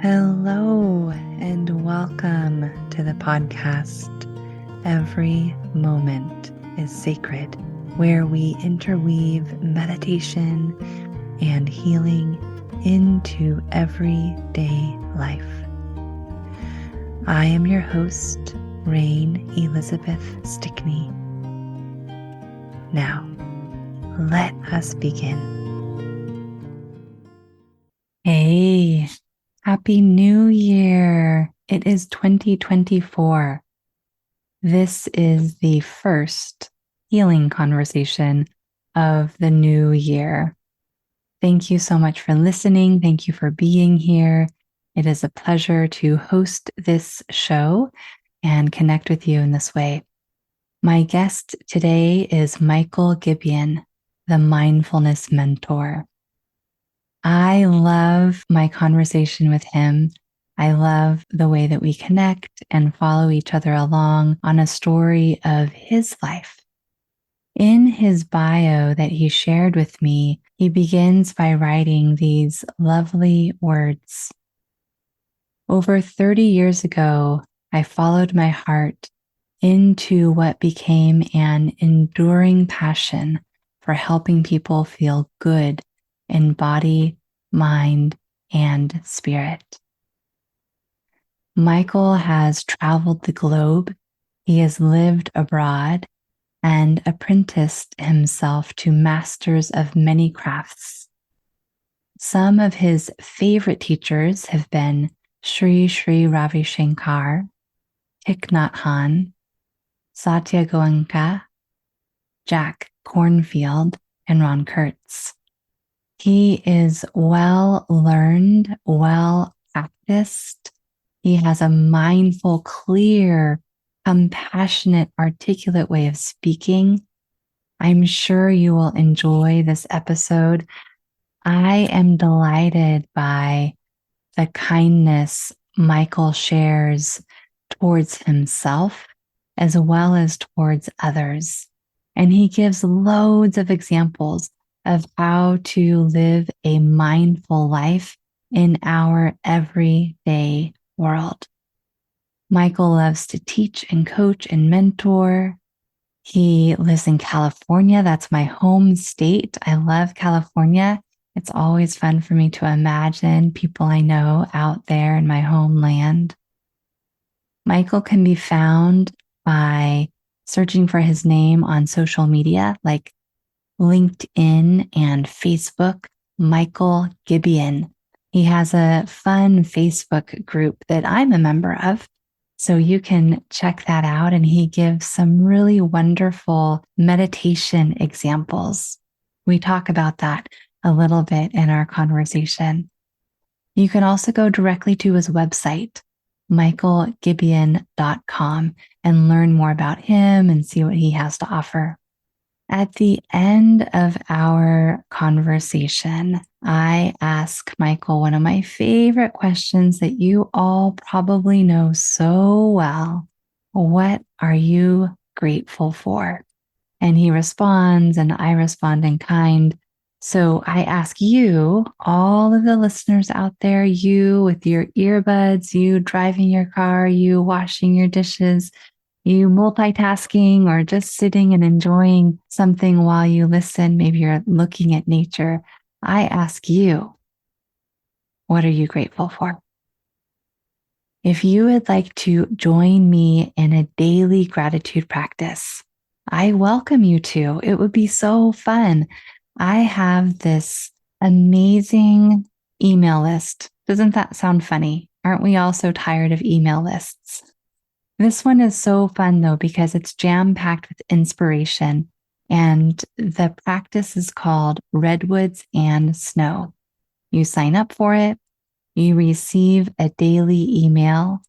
Hello and welcome to the podcast. Every moment is sacred, where we interweave meditation and healing into everyday life. I am your host, Rain Elizabeth Stickney. Now, let us begin. Hey, Happy New Year! It is 2024. This is the first healing conversation of the new year. Thank you so much for listening. Thank you for being here. It is a pleasure to host this show and connect with you in this way. My guest today is Michael Gibian, the Mindfulness Mentor. I love my conversation with him. I love the way that we connect and follow each other along on a story of his life. In his bio that he shared with me, he begins by writing these lovely words. Over 30 years ago, I followed my heart into what became an enduring passion for helping people feel good in body, mind, and spirit. Michael has traveled the globe. He has lived abroad and apprenticed himself to masters of many crafts. Some of his favorite teachers have been Sri Ravi Shankar, Thich Nhat Hanh, Satya Goenka, Kornfield, and Ron Kurtz. He is well learned, well practiced. He has a mindful, clear, compassionate, articulate way of speaking. I'm sure you will enjoy this episode. I am delighted by the kindness Michael shares towards himself as well as towards others. And he gives loads of examples of how to live a mindful life in our everyday world. Michael loves to teach and coach and mentor. He lives in California. That's my home state. I love California. It's always fun for me to imagine people I know out there in my homeland. Michael can be found by searching for his name on social media like LinkedIn and Facebook, Michael Gibian. He has a fun Facebook group that I'm a member of, so you can check that out. And he gives some really wonderful meditation examples. We talk about that a little bit in our conversation. You can also go directly to his website, michaelgibian.com, and learn more about him and see what he has to offer. At the end of our conversation, I ask Michael one of my favorite questions that you all probably know so well. What are you grateful for? And he responds, and I respond in kind. So I ask you, all of the listeners out there, you with your earbuds, you driving your car, you washing your dishes, you multitasking or just sitting and enjoying something while you listen, maybe you're looking at nature. I ask you, what are you grateful for? If you would like to join me in a daily gratitude practice, I welcome you to. It would be so fun. I have this amazing email list. Doesn't that sound funny? Aren't we all so tired of email lists? This one is so fun though, because it's jam-packed with inspiration, and the practice is called Redwoods and Snow. You sign up for it, you receive a daily email,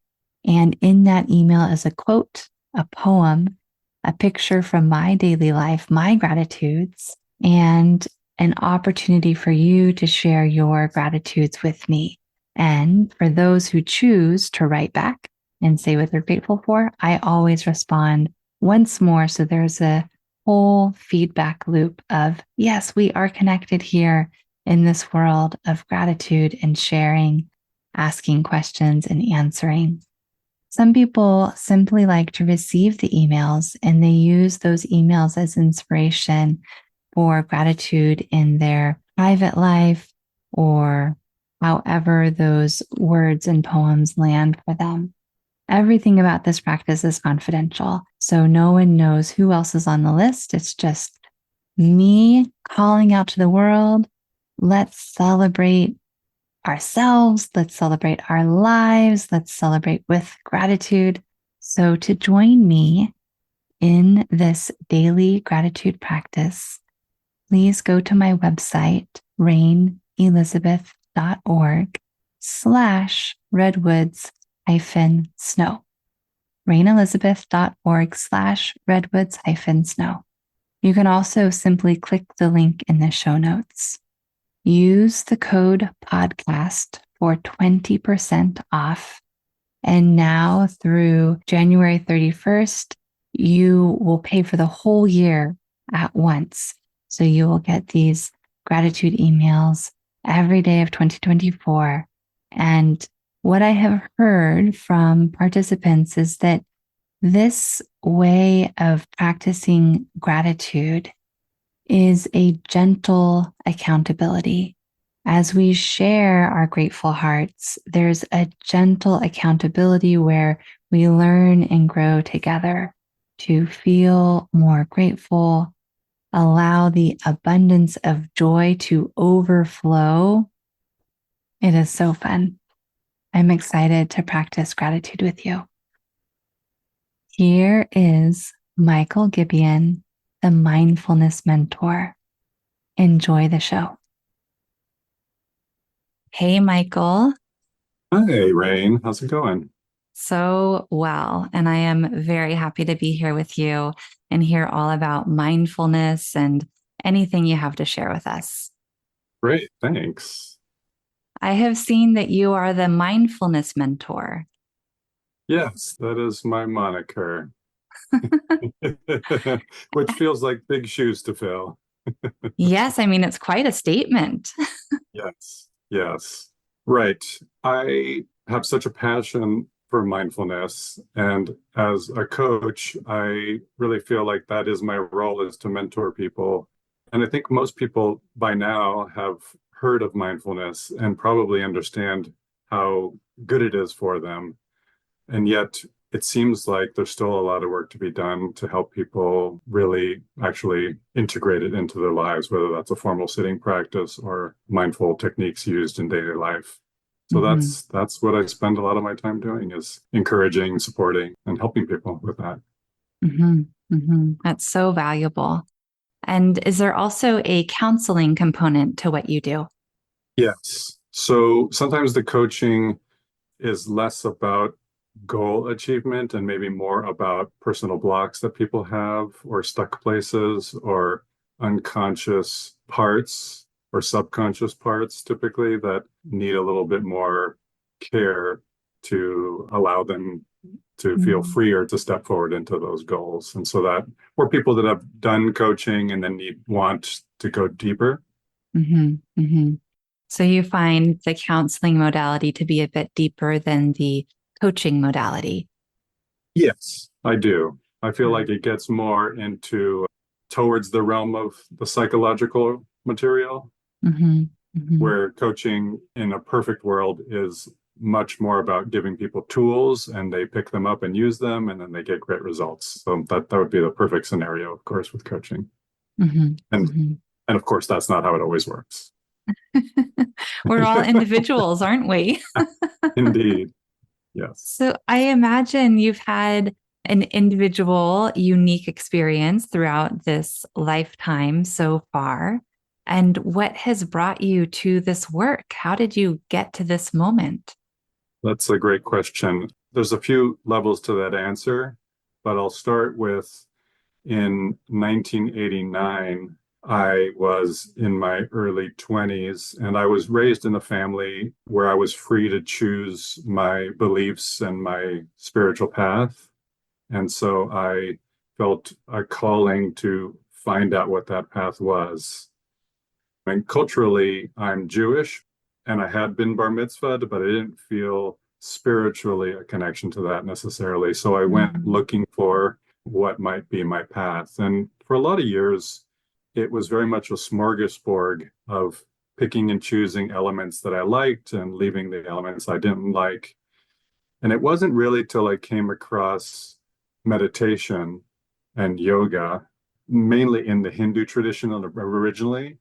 and in that email is a quote, a poem, a picture from my daily life, my gratitudes, and an opportunity for you to share your gratitudes with me. And for those who choose to write back and say what they're grateful for, I always respond once more. So there's a whole feedback loop of, yes, we are connected here in this world of gratitude and sharing. asking questions and answering. Some people simply like to receive the emails and they use those emails as inspiration for gratitude in their private life or however those words and poems land for them. Everything about this practice is confidential. So no one knows who else is on the list. It's just me calling out to the world. Let's celebrate ourselves. Let's celebrate our lives. Let's celebrate with gratitude. So to join me in this daily gratitude practice, please go to my website, rainelizabeth.org/redwoods-snow. rainelizabeth.org/redwoods-snow. You can also simply click the link in the show notes. Use the code podcast for 20% off. And now through January 31st, you will pay for the whole year at once. So you will get these gratitude emails every day of 2024. And what I have heard from participants is that this way of practicing gratitude is a gentle accountability. As we share our grateful hearts, there's a gentle accountability where we learn and grow together to feel more grateful, allow the abundance of joy to overflow. It is so fun. I'm excited to practice gratitude with you. Here is Michael Gibian, the Mindfulness Mentor. Enjoy the show. Hey, Michael. Hi, Rain. How's it going? So well, and I am very happy to be here with you and hear all about mindfulness and anything you have to share with us. Great, thanks. I have seen that you are the Mindfulness Mentor. Yes, that is my moniker, which feels like big shoes to fill. Yes, I mean, it's quite a statement. Yes, yes. Right. I have such a passion for mindfulness, and as a coach, I really feel like that is my role is to mentor people. And I think most people by now have heard of mindfulness and probably understand how good it is for them. And yet, it seems like there's still a lot of work to be done to help people really actually integrate it into their lives, whether that's a formal sitting practice or mindful techniques used in daily life. So Mm-hmm. that's what I spend a lot of my time doing is encouraging, supporting, and helping people with that. Mm-hmm. Mm-hmm. That's so valuable. And is there also a counseling component to what you do? Yes. So sometimes the coaching is less about goal achievement and maybe more about personal blocks that people have or stuck places or unconscious parts or subconscious parts typically that need a little bit more care to allow them to feel Mm-hmm. freer to step forward into those goals. And so that for people that have done coaching and then want to go deeper. Mm-hmm. Mm-hmm. So you find the counseling modality to be a bit deeper than the coaching modality. Yes, I do. I feel Yeah. like it gets more into towards the realm of the psychological material, Mm-hmm. Mm-hmm. where coaching in a perfect world is much more about giving people tools and they pick them up and use them and then they get great results. So that would be the perfect scenario, of course, with coaching. Mm-hmm. And Mm-hmm. and of course that's not how it always works. We're all individuals, aren't we? Indeed. Yes. So I imagine you've had an individual, unique experience throughout this lifetime so far. And what has brought you to this work? How did you get to this moment? That's a great question. There's a few levels to that answer, but I'll start with in 1989, I was in my early 20s, and I was raised in a family where I was free to choose my beliefs and my spiritual path. And so I felt a calling to find out what that path was. And culturally, I'm Jewish. and I had been bar mitzvahed, but I didn't feel spiritually a connection to that necessarily. So I went Mm-hmm. looking for what might be my path. And for a lot of years, it was very much a smorgasbord of picking and choosing elements that I liked and leaving the elements I didn't like. And it wasn't really till I came across meditation and yoga, mainly in the Hindu tradition originally,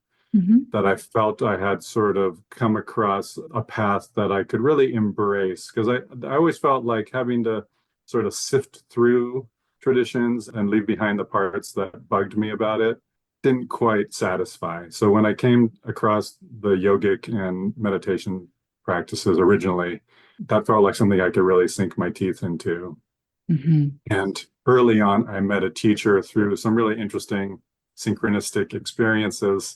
that I felt I had sort of come across a path that I could really embrace. Because I always felt like having to sort of sift through traditions and leave behind the parts that bugged me about it didn't quite satisfy. So when I came across the yogic and meditation practices originally, that felt like something I could really sink my teeth into. Mm-hmm. And early on, I met a teacher through some really interesting synchronistic experiences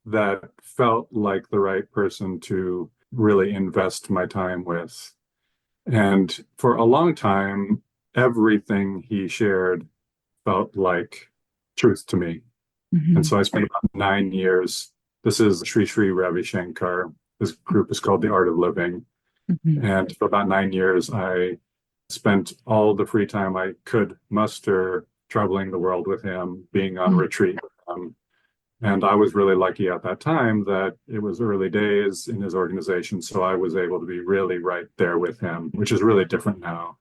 that felt like the right person to really invest my time with. And for a long time, everything he shared felt like truth to me. And Mm-hmm. so I spent about 9 years. This is Sri Ravi Shankar. This group is called The Art of Living. Mm-hmm. And for about 9 years, I spent all the free time I could muster traveling the world with him, being on retreat with him. And I was really lucky at that time that it was early days in his organization. So I was able to be really right there with him, which is really different now.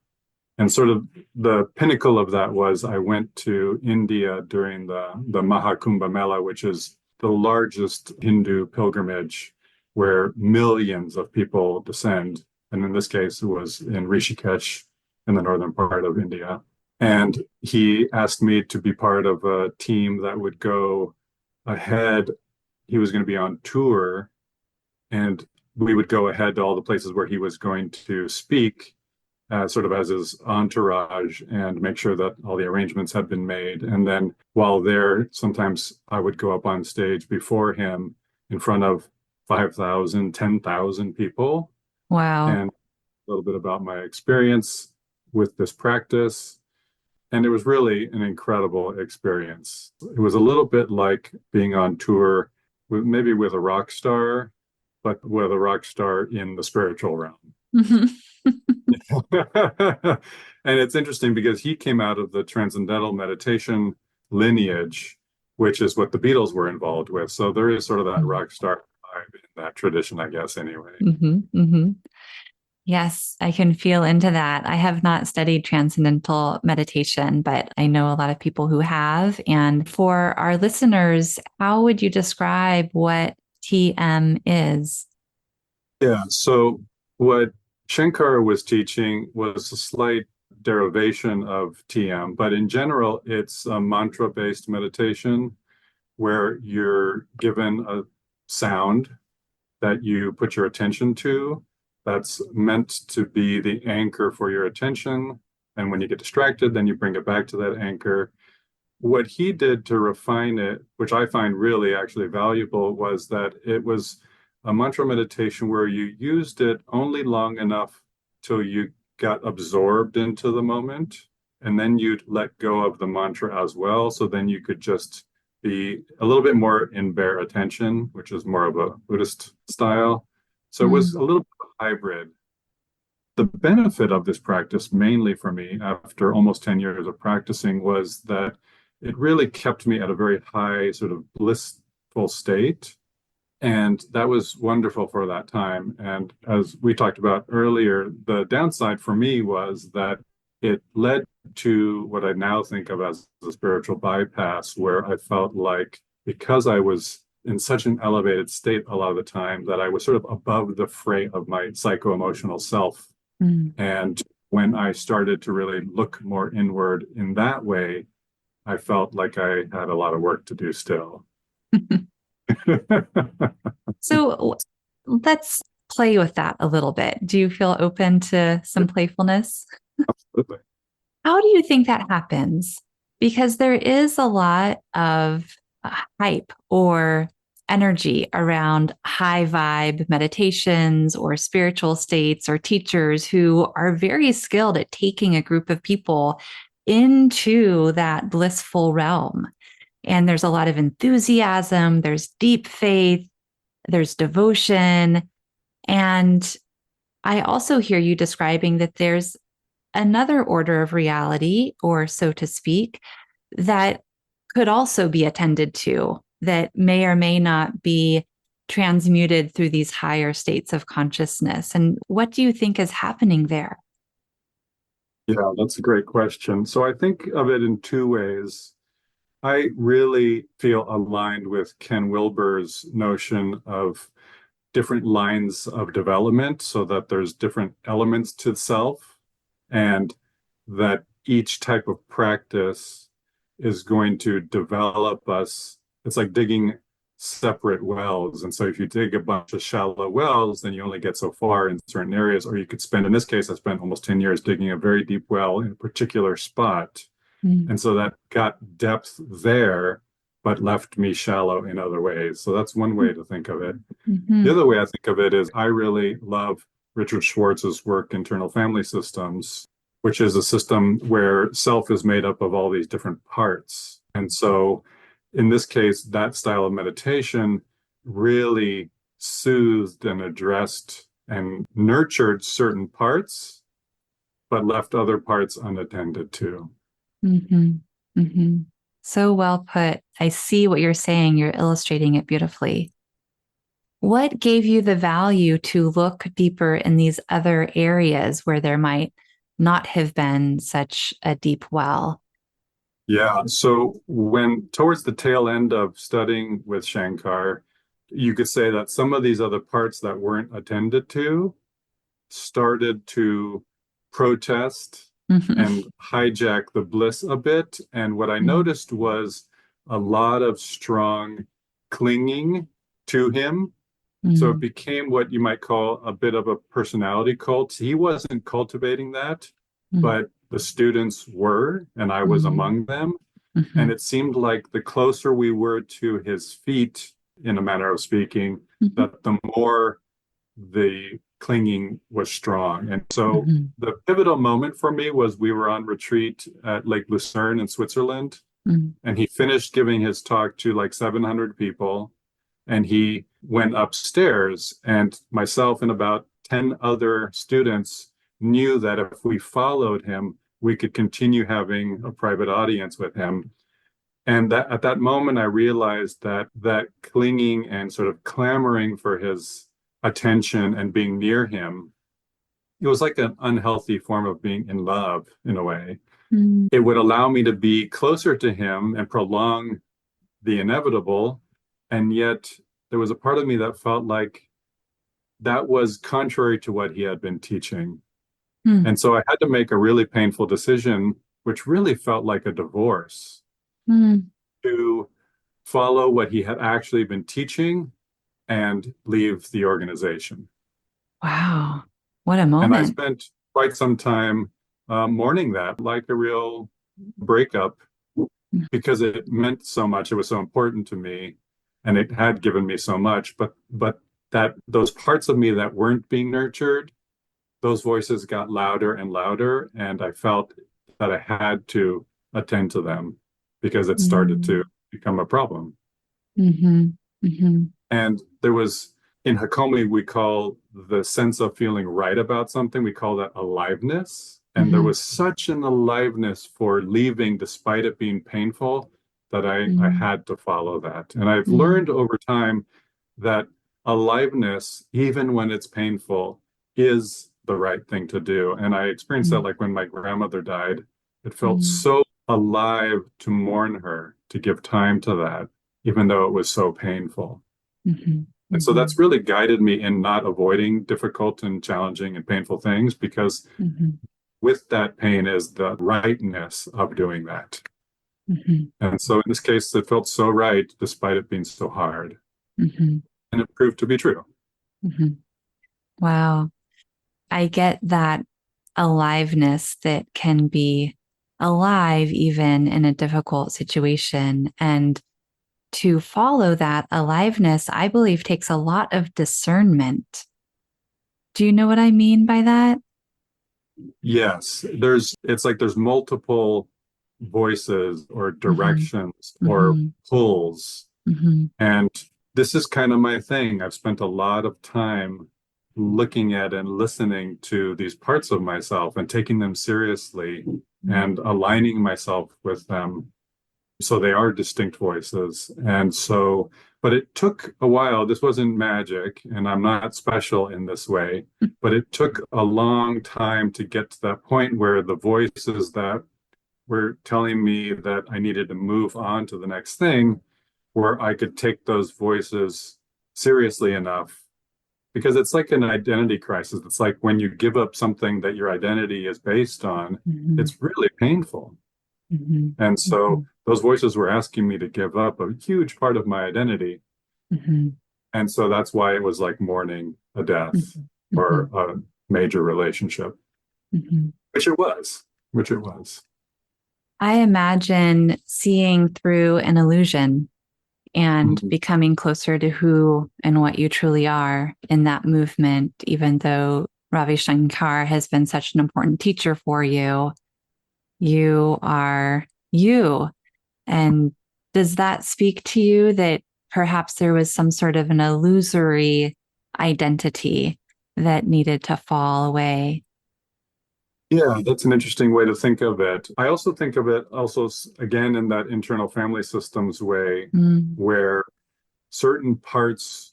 And sort of the pinnacle of that was I went to India during the Mahakumbha Mela, which is the largest Hindu pilgrimage where millions of people descend. And in this case, it was in Rishikesh in the northern part of India. And he asked me to be part of a team that would go ahead. He was going to be on tour, and we would go ahead to all the places where he was going to speak, sort of as his entourage, and make sure that all the arrangements had been made. And then while there, sometimes I would go up on stage before him in front of 5,000, 10,000 people, Wow. and a little bit about my experience with this practice. And it was really an incredible experience. It was a little bit like being on tour with maybe with a rock star, but with a rock star in the spiritual realm. Mm-hmm. And it's interesting because he came out of the transcendental meditation lineage, which is what the Beatles were involved with. So there is sort of that rock star vibe in that tradition, I guess, anyway. Mm-hmm. Mm-hmm. Yes, I can feel into that. I have not studied transcendental meditation, but I know a lot of people who have. And for our listeners, how would you describe what TM is? Yeah. So what Shankar was teaching was a slight derivation of TM, but in general, it's a mantra-based meditation where you're given a sound that you put your attention to that's meant to be the anchor for your attention. And when you get distracted, then you bring it back to that anchor. What he did to refine it, which I find really actually valuable, was that it was a mantra meditation where you used it only long enough till you got absorbed into the moment, and then you'd let go of the mantra as well. So then you could just be a little bit more in bare attention, which is more of a Buddhist style. So it was Mm. a little bit of a hybrid. The benefit of this practice, mainly for me, after almost 10 years of practicing, was that it really kept me at a very high, sort of blissful state. And that was wonderful for that time. And as we talked about earlier, the downside for me was that it led to what I now think of as a spiritual bypass, where I felt like because I was in such an elevated state a lot of the time that I was sort of above the fray of my psycho-emotional self. Mm. And when I started to really look more inward in that way, I felt like I had a lot of work to do still. So let's play with that a little bit. Do you feel open to some playfulness? Absolutely. How do you think that happens? Because there is a lot of hype or energy around high vibe meditations or spiritual states or teachers who are very skilled at taking a group of people into that blissful realm. And there's a lot of enthusiasm, there's deep faith, there's devotion. And I also hear you describing that there's another order of reality, or so to speak, that could also be attended to, that may or may not be transmuted through these higher states of consciousness. And what do you think is happening there? Yeah, that's a great question. So I think of it in two ways. I really feel aligned with Ken Wilber's notion of different lines of development so that there's different elements to self, and that each type of practice is going to develop us. It's like digging separate wells. And so if you dig a bunch of shallow wells, then you only get so far in certain areas. Or you could spend, in this case, I spent almost 10 years digging a very deep well in a particular spot. Mm-hmm. And so that got depth there, but left me shallow in other ways. So that's one way to think of it. The Mm-hmm. other way I think of it is I really love Richard Schwartz's work, Internal Family Systems, which is a system where self is made up of all these different parts. And so in this case, that style of meditation really soothed and addressed and nurtured certain parts, but left other parts unattended to. Mm-hmm. Mm-hmm. So well put. I see what you're saying. You're illustrating it beautifully. What gave you the value to look deeper in these other areas where there might not have been such a deep well? Yeah. So when towards the tail end of studying with Shankar, you could say that some of these other parts that weren't attended to started to protest Mm-hmm. and hijack the bliss a bit. And what I noticed was a lot of strong clinging to him. So it Mm-hmm. became what you might call a bit of a personality cult. He wasn't cultivating that, but the students were, and I was Mm-hmm. among them. Mm-hmm. And it seemed like the closer we were to his feet, in a manner of speaking, Mm-hmm. that the more the clinging was strong. And so Mm-hmm. the pivotal moment for me was we were on retreat at Lake Lucerne in Switzerland, Mm-hmm. and he finished giving his talk to like 700 people. And he went upstairs, and myself and about 10 other students knew that if we followed him, we could continue having a private audience with him. And that at that moment, I realized that that clinging and sort of clamoring for his attention and being near him, it was like an unhealthy form of being in love in a way. Mm-hmm. It would allow me to be closer to him and prolong the inevitable. And yet there was a part of me that felt like that was contrary to what he had been teaching. And so I had to make a really painful decision, which really felt like a divorce, Mm-hmm. to follow what he had actually been teaching and leave the organization. Wow. What a And I moment. spent quite some time mourning that, like a real breakup, because it meant so much. It was so important to me, and it had given me so much. But that those parts of me that weren't being nurtured, those voices got louder and louder, and I felt that I had to attend to them because it started Mm-hmm. to become a problem. Mm-hmm. Mm-hmm. And there was, in Hakomi, we call the sense of feeling right about something, we call that aliveness. And there Mm-hmm. was such an aliveness for leaving despite it being painful that I Mm-hmm. had to follow that. And I've Mm-hmm. learned over time that aliveness, even when it's painful, is the right thing to do. And I experienced that like when my grandmother died. It felt Mm-hmm. so alive to mourn her, to give time to that, even though it was so painful. Mm-hmm. And so Mm-hmm. that's really guided me in not avoiding difficult and challenging and painful things, because Mm-hmm. with that pain is the rightness of doing that. Mm-hmm. And so in this case, it felt so right despite it being so hard. Mm-hmm. And it proved to be true. Mm-hmm. Wow. I get that aliveness that can be alive even in a difficult situation. And to follow that aliveness, I believe takes a lot of discernment. Do you know what I mean by that? Yes, it's like there's multiple voices or Mm-hmm. directions or Mm-hmm. pulls. Mm-hmm. And this is kind of my thing. I've spent a lot of time looking at and listening to these parts of myself and taking them seriously and aligning myself with them. So they are distinct voices. And so, but it took a while. This wasn't magic, and I'm not special in this way, but it took a long time to get to that point where the voices that were telling me that I needed to move on to the next thing, where I could take those voices seriously enough. Because it's like an identity crisis. It's like when you give up something that your identity is based on, it's really painful. And so those voices were asking me to give up a huge part of my identity. And so that's why it was like mourning a death or a major relationship, which it was, which it was. I imagine seeing through an illusion and becoming closer to who and what you truly are in that movement, even though Ravi Shankar has been such an important teacher for you. You are you. And does that speak to you that perhaps there was some sort of an illusory identity that needed to fall away? Yeah, that's an interesting way to think of it. I also think of it also, again, in that internal family systems way, where certain parts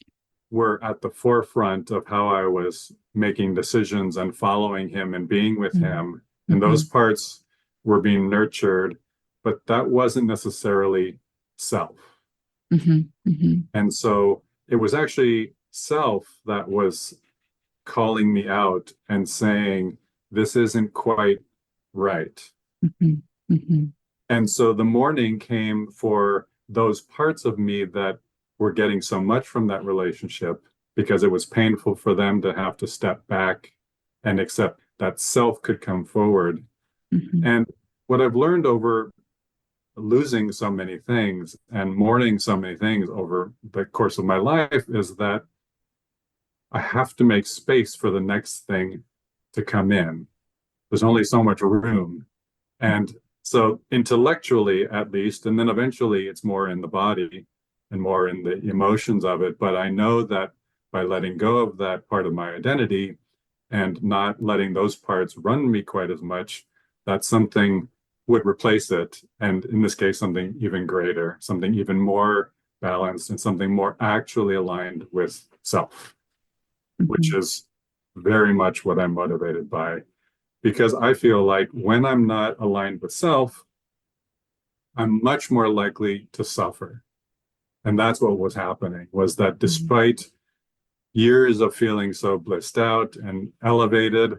were at the forefront of how I was making decisions and following him and being with him. And those parts were being nurtured, but that wasn't necessarily self. And so it was actually self that was calling me out and saying, this isn't quite right. And so the mourning came for those parts of me that were getting so much from that relationship because it was painful for them to have to step back and accept that self could come forward. And what I've learned over losing so many things and mourning so many things over the course of my life is that I have to make space for the next thing to come in. There's only so much room. And so intellectually, at least, and then eventually it's more in the body and more in the emotions of it. But I know that by letting go of that part of my identity and not letting those parts run me quite as much, that something would replace it. And in this case, something even greater, something even more balanced and something more actually aligned with self, which is very much what I'm motivated by. Because I feel like when I'm not aligned with self, I'm much more likely to suffer. And that's what was happening, was that despite years of feeling so blissed out and elevated,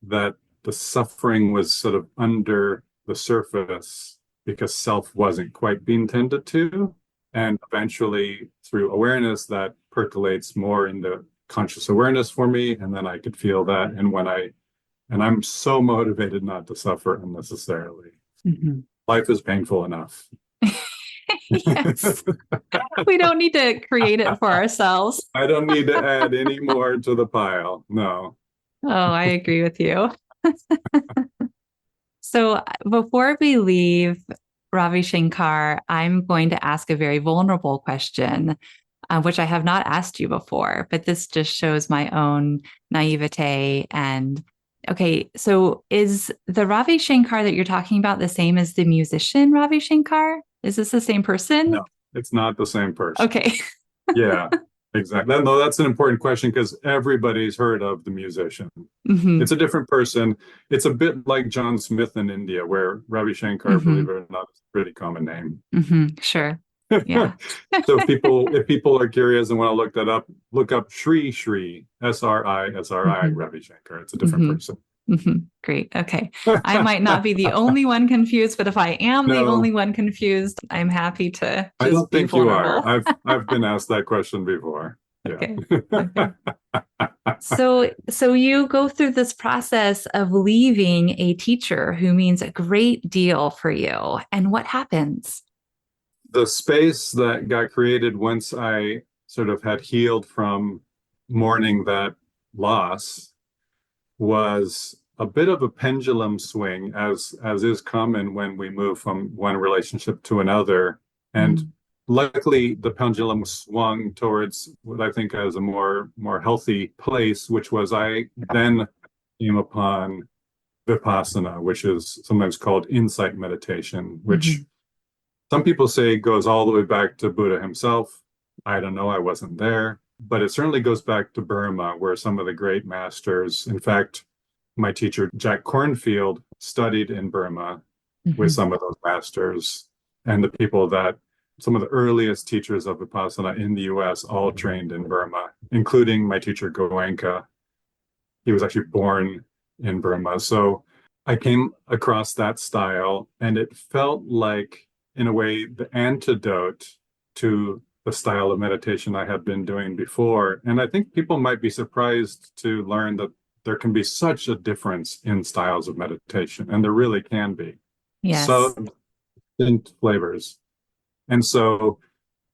that the suffering was sort of under the surface because self wasn't quite being tended to. And eventually, through awareness, that percolates more into conscious awareness for me. And then I could feel that. And I'm so motivated not to suffer unnecessarily. Life is painful enough. Yes. We don't need to create it for ourselves. I don't need to add any more to the pile. No. Oh, I agree with you. So before we leave Ravi Shankar, I'm going to ask a very vulnerable question, which I have not asked you before, but this just shows my own naivete. And okay, so is the Ravi Shankar that you're talking about the same as the musician Ravi Shankar? Is this the same person? No, it's not the same person. Okay. Yeah, exactly. No, that's an important question because everybody's heard of the musician. It's a different person. It's a bit like John Smith in India, where Ravi Shankar, believe it or not, is a pretty common name. Sure. Yeah. So if people are curious and want to look that up, look up Sri S-R-I Ravi Shankar. It's a different person. Great. Okay. I might not be the only one confused, but if I am the only one confused, I'm happy to just I don't be think vulnerable. you are. I've been asked that question before. Okay. Okay. So you go through this process of leaving a teacher who means a great deal for you. And what happens? The space that got created once I sort of had healed from mourning that loss was a bit of a pendulum swing, as is common when we move from one relationship to another. And luckily the pendulum swung towards what I think is a more healthy place, which was I then came upon Vipassana, which is sometimes called insight meditation, which Mhm. some people say goes all the way back to Buddha himself. I don't know, I wasn't there, but it certainly goes back to Burma, where some of the great masters, in fact, my teacher, Jack Kornfield, studied in Burma with Mhm. some of those masters, and the people that some of the earliest teachers of Vipassana in the US all trained in Burma, including my teacher Goenka. He was actually born in Burma. So I came across that style, and it felt like, in a way, the antidote to the style of meditation I had been doing before. And I think people might be surprised to learn that there can be such a difference in styles of meditation, and there really can be. So Yes. distinct flavors. And so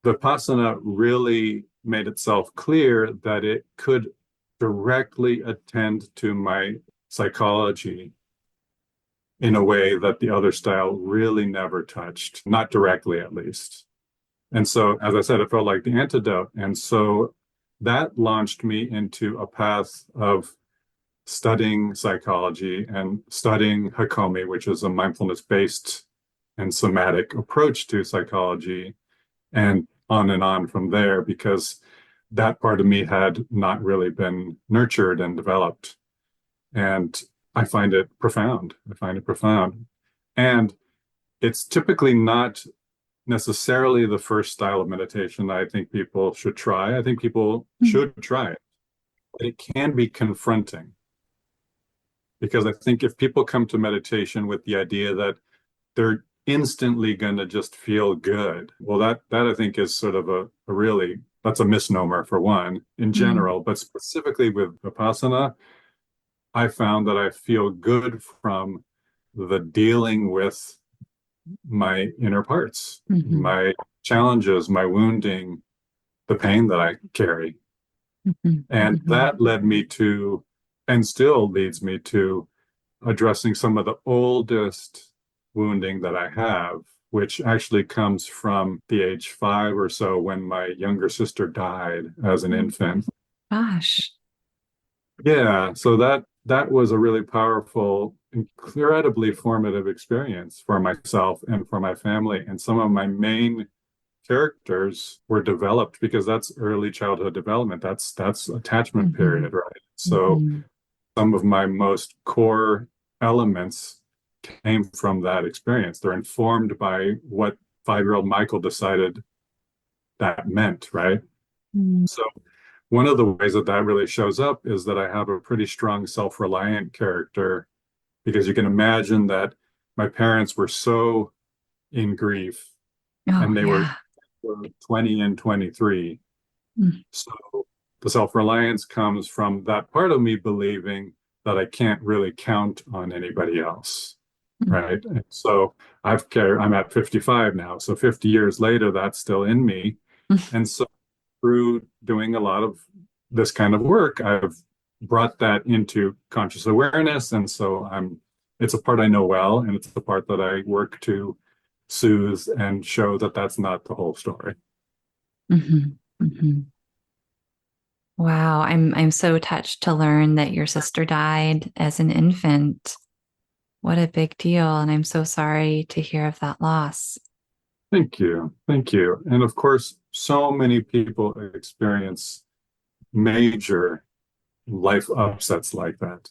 Vipassana really made itself clear that it could directly attend to my psychology in a way that the other style really never touched, not directly at least. And so, as I said, it felt like the antidote. And so that launched me into a path of studying psychology and studying Hakomi, which is a mindfulness based and somatic approach to psychology, and on from there, because that part of me had not really been nurtured and developed. And I find it profound. I find it profound. And it's typically not necessarily the first style of meditation I think people should try. I think people Mm. should try it. But it can be confronting, because I think if people come to meditation with the idea that they're instantly going to just feel good, well, that I think is sort of a really, that's a misnomer for one in Mm. general, but specifically with Vipassana, I found that I feel good from the dealing with my inner parts, Mhm. my challenges, my wounding, the pain that I carry. Mhm. And Mhm. that led me to, and still leads me to, addressing some of the oldest wounding that I have, which actually comes from the age 5 or so, when my younger sister died as an Mm. infant. Gosh. Yeah, so that was a really powerful, incredibly formative experience for myself and for my family. And some of my main characters were developed because that's early childhood development. That's attachment Mhm. period, right? So Mhm. some of my most core elements came from that experience. They're informed by what 5-year-old Michael decided that meant, right? Mm. So one of the ways that that really shows up is that I have a pretty strong self-reliant character, because you can imagine that my parents were so in grief, Oh, and they were yeah. 20 and 23. Mm. So the self-reliance comes from that part of me believing that I can't really count on anybody else, Mm. right? And so I'm at 55 now. So 50 years later, that's still in me. And so through doing a lot of this kind of work, I've brought that into conscious awareness. And so it's a part I know well, and it's the part that I work to soothe and show that that's not the whole story. Mhm. Mhm. Wow, I'm so touched to learn that your sister died as an infant. What a big deal, and I'm so sorry to hear of that loss. Thank you. Thank you. And of course, so many people experience major life upsets like that.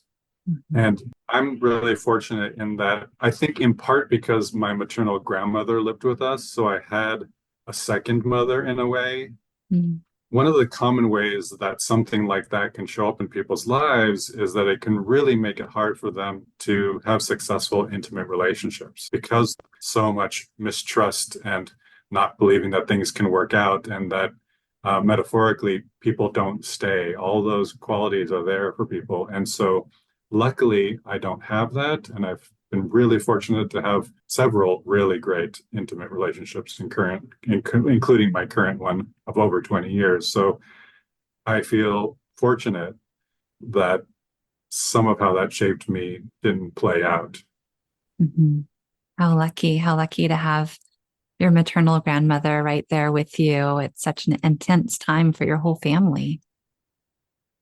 Mhm. And I'm really fortunate in that, I think in part because my maternal grandmother lived with us, so I had a second mother in a way. Mm. One of the common ways that something like that can show up in people's lives is that it can really make it hard for them to have successful, intimate relationships, because so much mistrust and not believing that things can work out, and that metaphorically people don't stay. All those qualities are there for people. And so luckily, I don't have that. And I've been really fortunate to have several really great intimate relationships, including my current one of over 20 years. So I feel fortunate that some of how that shaped me didn't play out. Mhm. How lucky to have your maternal grandmother right there with you. It's such an intense time for your whole family.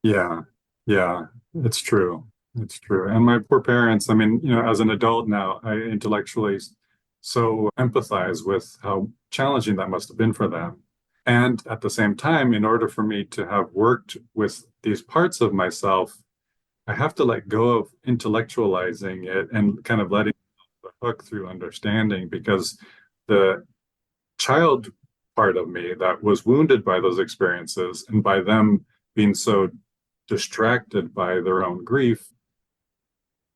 Yeah, yeah, it's true. It's true. And my poor parents, I mean, as an adult now, I intellectually so empathize with how challenging that must have been for them. And at the same time, in order for me to have worked with these parts of myself, I have to let go of intellectualizing it and kind of letting the hook through understanding because the child part of me that was wounded by those experiences and by them being so distracted by their own grief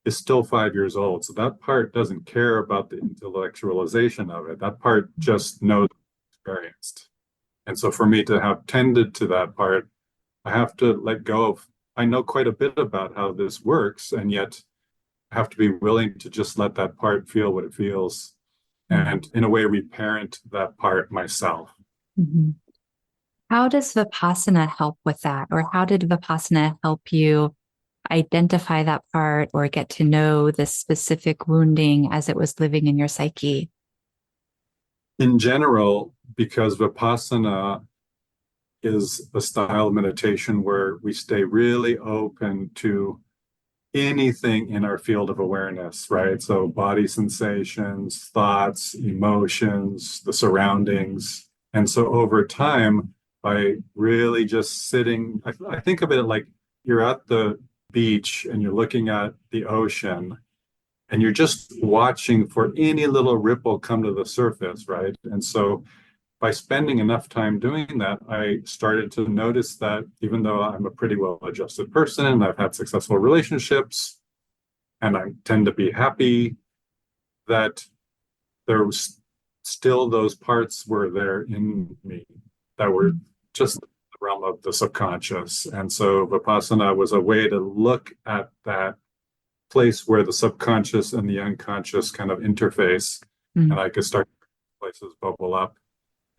is still 5 years old. So that part doesn't care about the intellectualization of it. That part just knows experienced. And so for me to have tended to that part, I have to let go of, I know quite a bit about how this works, and yet I have to be willing to just let that part feel what it feels and in a way reparent that part myself. Mm-hmm. How does Vipassana help with that? Or how did Vipassana help you identify that part or get to know the specific wounding as it was living in your psyche? In general, because Vipassana is a style of meditation where we stay really open to anything in our field of awareness, right? So body sensations, thoughts, emotions, the surroundings. And so over time, by really just sitting, I think of it like you're at the beach and you're looking at the ocean and you're just watching for any little ripple come to the surface, right? And so by spending enough time doing that, I started to notice that even though I'm a pretty well-adjusted person and I've had successful relationships and I tend to be happy, that there was still those parts were there in me that were just the realm of the subconscious. And so Vipassana was a way to look at that place where the subconscious and the unconscious kind of interface, and I could start places bubble up,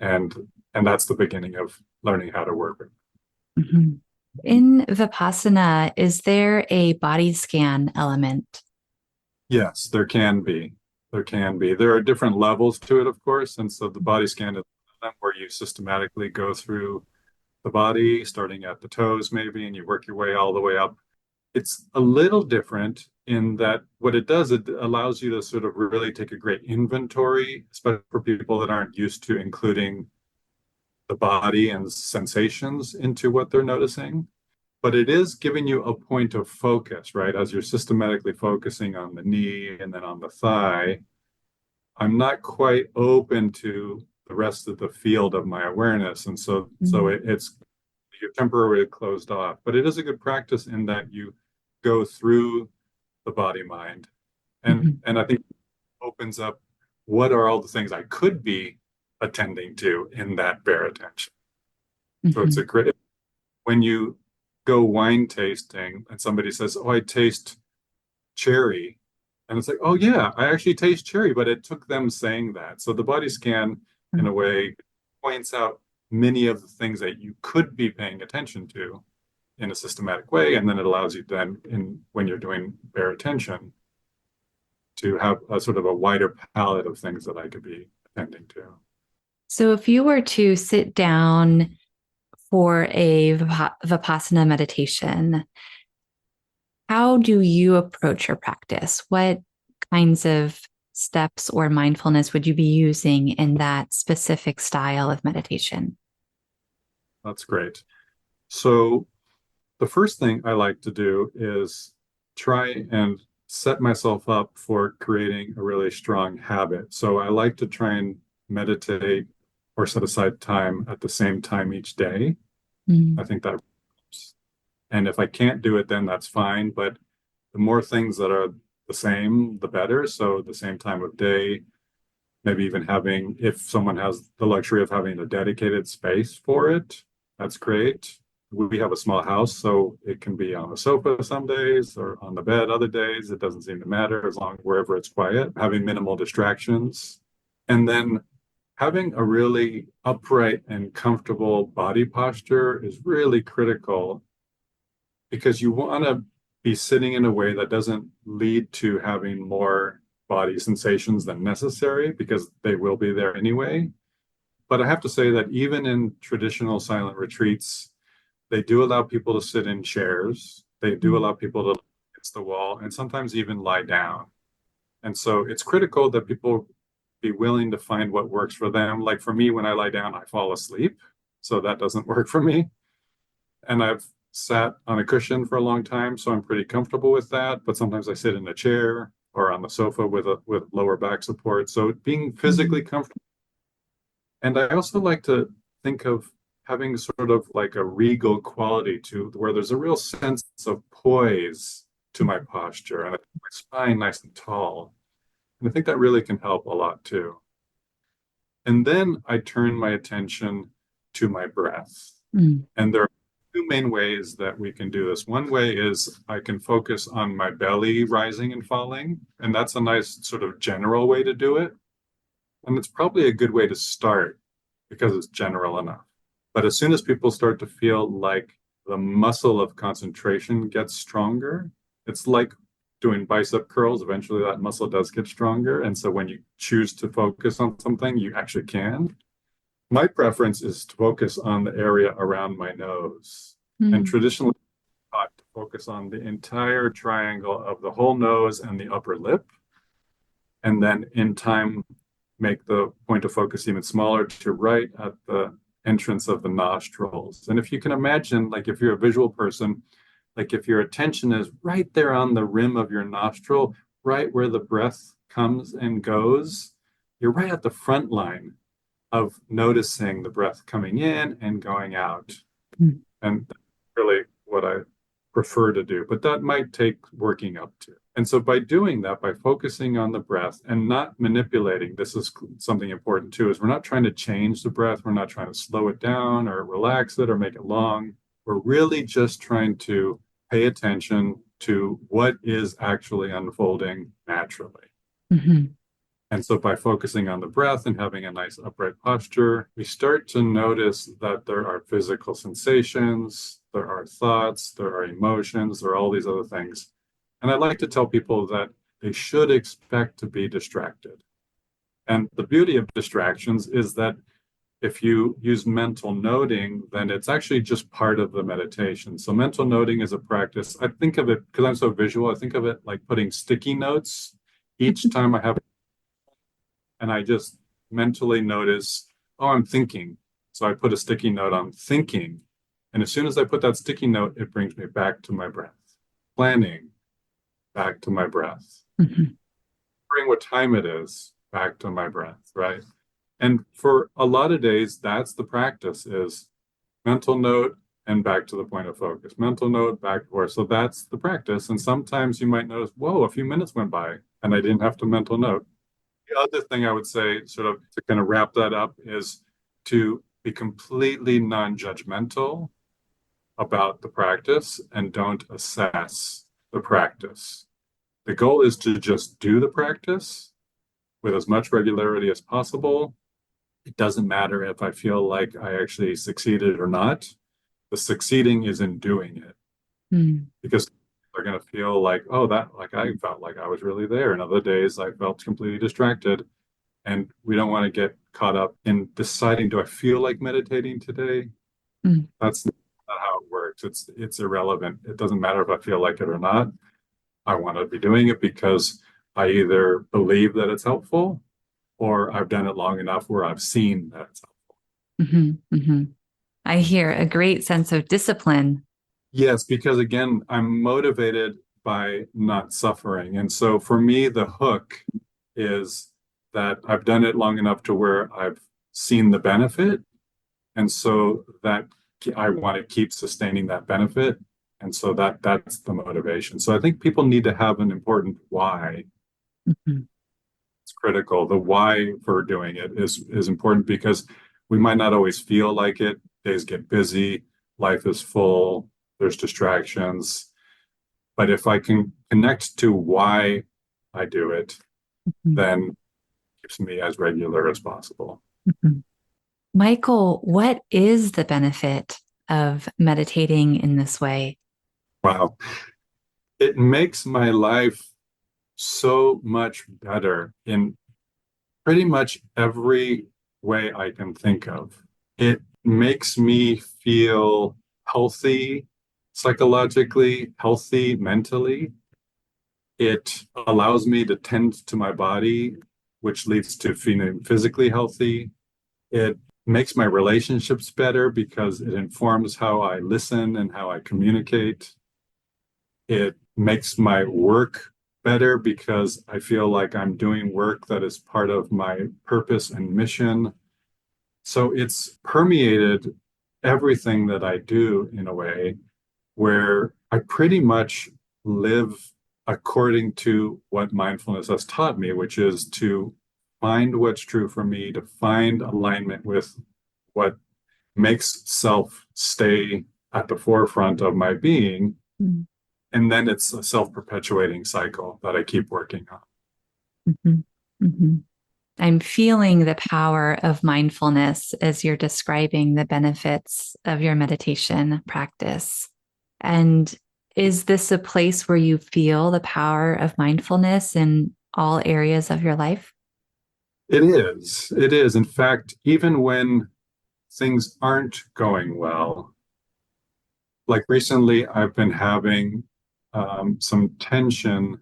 and that's the beginning of learning how to work with it. Mm-hmm. In Vipassana, is there a body scan element? Yes, there can be. There can be. There are different levels to it, of course, and so the body scan is where you systematically go through the body, starting at the toes maybe, and you work your way all the way up. It's a little different in that what it does, it allows you to sort of really take a great inventory, especially for people that aren't used to including the body and sensations into what they're noticing. But it is giving you a point of focus, right? As you're systematically focusing on the knee and then on the thigh, I'm not quite open to the rest of the field of my awareness. And so it's you're temporarily closed off. But it is a good practice in that you go through the body mind. And I think it opens up what are all the things I could be attending to in that bare attention. So it's a great when you go wine tasting and somebody says, "Oh, I taste cherry." And it's like, "Oh yeah, I actually taste cherry," but it took them saying that. So the body scan in a way points out many of the things that you could be paying attention to in a systematic way, and then it allows you then in when you're doing bare attention to have a sort of a wider palette of things that I could be attending to. So if you were to sit down for a Vipassana meditation, how do you approach your practice? What kinds of steps or mindfulness would you be using in that specific style of meditation? That's great. So the first thing I like to do is try and set myself up for creating a really strong habit. So I like to try and meditate or set aside time at the same time each day. I think that helps. And if I can't do it, then that's fine. But the more things that are the same, the better. So the same time of day, maybe even having, if someone has the luxury of having a dedicated space for it, that's great. We have a small house, so it can be on the sofa some days or on the bed other days. It doesn't seem to matter as long wherever it's quiet, having minimal distractions. And then having a really upright and comfortable body posture is really critical because you want to be sitting in a way that doesn't lead to having more body sensations than necessary because they will be there anyway. But I have to say that even in traditional silent retreats, they do allow people to sit in chairs. They do allow people to look against the wall and sometimes even lie down. And so it's critical that people be willing to find what works for them. Like for me, when I lie down, I fall asleep. So that doesn't work for me. And I've sat on a cushion for a long time, so I'm pretty comfortable with that. But sometimes I sit in a chair or on the sofa with lower back support. So being physically comfortable. And I also like to think of having sort of like a regal quality to where there's a real sense of poise to my posture and my spine nice and tall. And I think that really can help a lot too. And then I turn my attention to my breath. And there are two main ways that we can do this. One way is I can focus on my belly rising and falling. And that's a nice sort of general way to do it. And it's probably a good way to start because it's general enough. But as soon as people start to feel like the muscle of concentration gets stronger, it's like doing bicep curls. Eventually that muscle does get stronger. And so when you choose to focus on something, you actually can. My preference is to focus on the area around my nose. And traditionally taught to focus on the entire triangle of the whole nose and the upper lip. And then in time, make the point of focus even smaller to right at the entrance of the nostrils. And if you can imagine, like if you're a visual person, like if your attention is right there on the rim of your nostril, right where the breath comes and goes, you're right at the front line of noticing the breath coming in and going out. And that's really what I prefer to do, but that might take working up to. And so by doing that, by focusing on the breath and not manipulating, this is something important too, is we're not trying to change the breath. We're not trying to slow it down or relax it or make it long. We're really just trying to pay attention to what is actually unfolding naturally. And so by focusing on the breath and having a nice upright posture, we start to notice that there are physical sensations, there are thoughts, there are emotions, there are all these other things. And I like to tell people that they should expect to be distracted. And the beauty of distractions is that if you use mental noting, then it's actually just part of the meditation. So mental noting is a practice. I think of it, because I'm so visual, I think of it like putting sticky notes each time I have, and I just mentally notice, oh, I'm thinking. So I put a sticky note on thinking. And as soon as I put that sticky note, it brings me back to my breath. Planning, back to my breath. Remembering what time it is, back to my breath, right? And for a lot of days, that's the practice, is mental note and back to the point of focus. Mental note, back to where. So that's the practice. And sometimes you might notice, whoa, a few minutes went by and I didn't have to mental note. The other thing I would say, sort of to kind of wrap that up, is to be completely non-judgmental about the practice and don't assess the practice. The goal is to just do the practice with as much regularity as possible. It doesn't matter if I feel like I actually succeeded or not. The succeeding is in doing it. Because they're going to feel like, oh, that, like I felt like I was really there. And other days I felt completely distracted. And we don't want to get caught up in deciding, do I feel like meditating today? That's not how it works. It's irrelevant. It doesn't matter if I feel like it or not. I want to be doing it because I either believe that it's helpful or I've done it long enough where I've seen that it's helpful. I hear a great sense of discipline. Yes, because again, I'm motivated by not suffering. And so for me, the hook is that I've done it long enough to where I've seen the benefit. And so that I want to keep sustaining that benefit. And so that's the motivation. So I think people need to have an important why. It's critical. The why for doing it is important because we might not always feel like it. Days get busy, life is full, there's distractions. But if I can connect to why I do it, then it keeps me as regular as possible. Michael, what is the benefit of meditating in this way? Wow. It makes my life so much better in pretty much every way I can think of. It makes me feel healthy psychologically, healthy mentally. It allows me to tend to my body, which leads to feeling physically healthy. It makes my relationships better because it informs how I listen and how I communicate. It makes my work better because I feel like I'm doing work that is part of my purpose and mission. So it's permeated everything that I do in a way where I pretty much live according to what mindfulness has taught me, which is to find what's true for me, to find alignment with what makes self stay at the forefront of my being. Mm. And then it's a self-perpetuating cycle that I keep working on. Mhm. Mhm. I'm feeling the power of mindfulness as you're describing the benefits of your meditation practice. And is this a place where you feel the power of mindfulness in all areas of your life? It is. It is. In fact, even when things aren't going well, like recently, I've been having some tension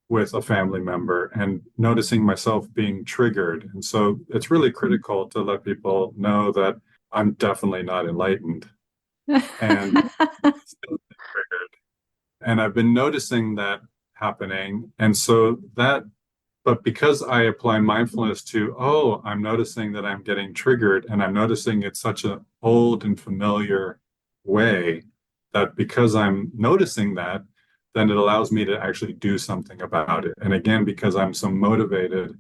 with a family member and noticing myself being triggered. And so it's really critical to let people know that I'm definitely not enlightened and still triggered. And I've been noticing that happening. And so that, but because I apply mindfulness to, oh, I'm noticing that I'm getting triggered and I'm noticing it's such an old and familiar way that because I'm noticing that, then it allows me to actually do something about it. And again, because I'm so motivated